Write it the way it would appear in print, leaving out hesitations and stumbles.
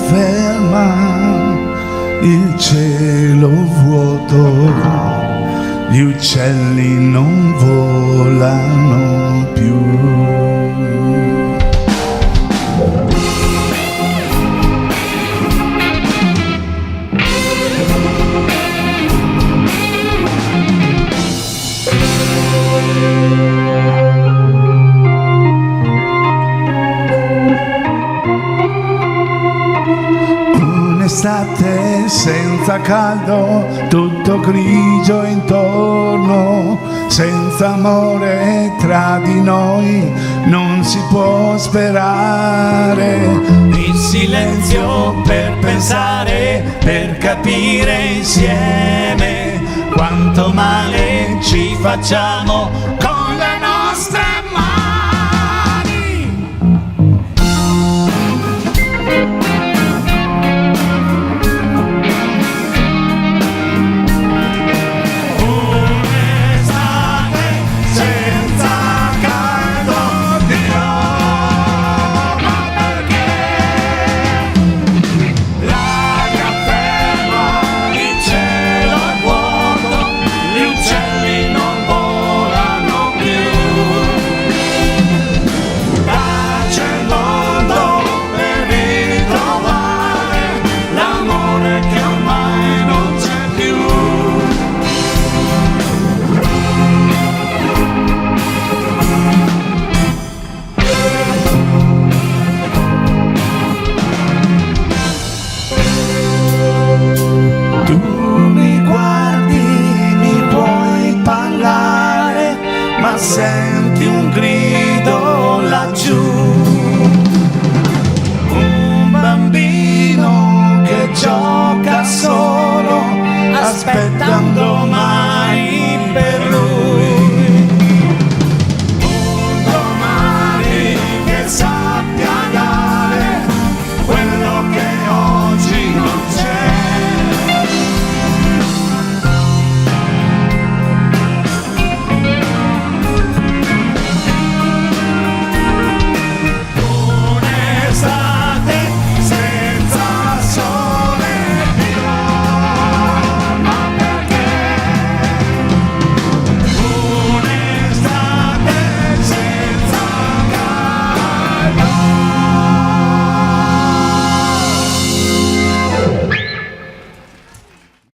ferma, il cielo vuoto, gli uccelli non volano più. Un'estate senza caldo, tutto grigio intorno, senza amore tra di noi non si può sperare. Il silenzio per pensare, per capire insieme quanto male ci facciamo con le nostre mani. Senti un grido laggiù, un bambino che gioca solo, aspetta